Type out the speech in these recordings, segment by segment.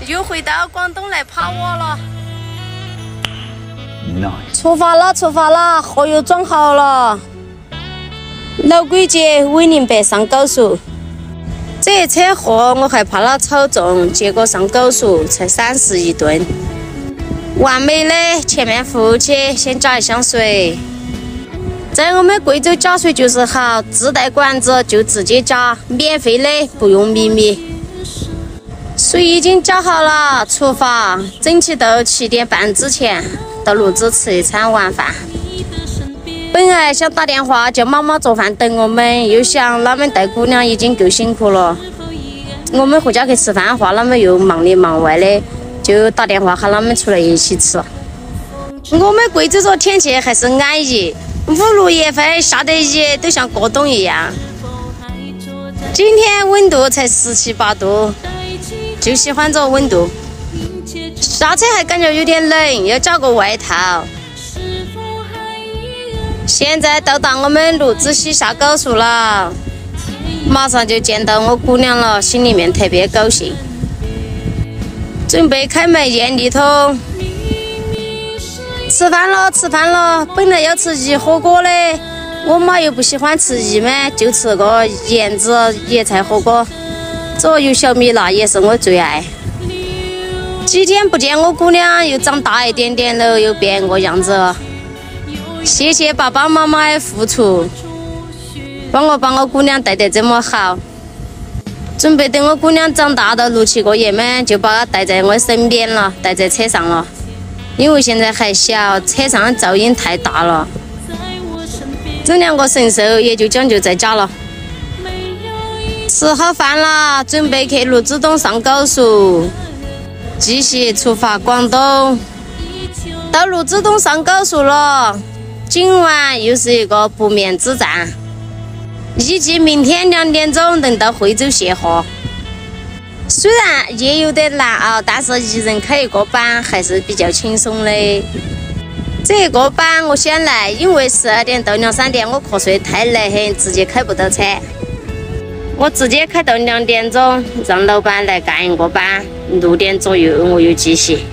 又回到广东来爬我了。Nice. 出发了，河又装好了。老鬼姐为您北上高速，这一车货我还怕它超重，结果上高速才31吨。完美的，前面负起，先加一箱水。在我们贵州加水就是好，自带管子就直接加，免费的，不用秘密。水已经加好了，出发，争取到7点半之前到泸州吃一餐晚饭。本来想打电话叫妈妈做饭等我们，又想他们带姑娘已经够辛苦了，我们回家去吃饭话，他们又忙里忙外的，就打电话喊他们出来一起吃。我们贵州这天气还是安逸，5、6月份下得雨都像过冬一样。今天温度才17、8度，就喜欢这温度。下车还感觉有点冷，要加个外套。现在到达我们泸州西下高速了，马上就见到我姑娘了，心里面特别高兴。准备开门验力桶。吃饭了，本来要吃鱼火锅的，我妈又不喜欢吃鱼嘛，就吃个盐子椰菜火锅。这有小米辣也是我最爱。几天不见我姑娘又长大一点点了，又变个样子了。谢谢爸爸妈妈的付出，帮我姑娘带得这么好。准备等我姑娘长大到6、7个月嘛，就把她带在我身边了，带在车上了。因为现在还小，车上的噪音太大了。这2个神兽也就讲究在家了。吃好饭了，准备去泸州东上高速，继续出发广东。到泸州东上高速了，今晚又是一个不眠之战。预计明天2点钟能到惠州卸货。虽然也有点难熬，但是一人开一个班还是比较轻松的。这个班我选来，因为12点到2、3点我瞌睡太累很，直接开不到车。我直接开到2点钟，让老板来干一个班，6点左右我又继续。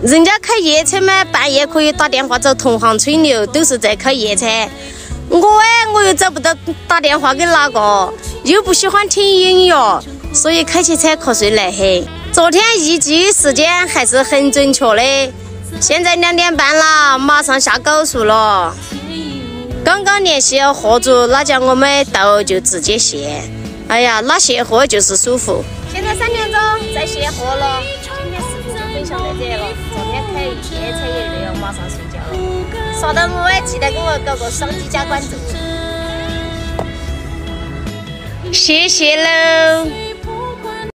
人家开夜车嘛，半夜可以打电话找同行吹牛，都是在开夜车。我又找不到打电话给哪个，又不喜欢听音乐，所以开起车瞌睡累很。昨天预计时间还是很准确的，现在2点半了，马上下高速了。刚刚联系了货主，他叫我们到就直接卸。哎呀，那卸货就是舒服。现在3点钟在卸货了，今天视频就分享到这了。昨天开夜车也累了，马上睡觉了。刷到我记得给我搞个双击加关注，谢谢喽。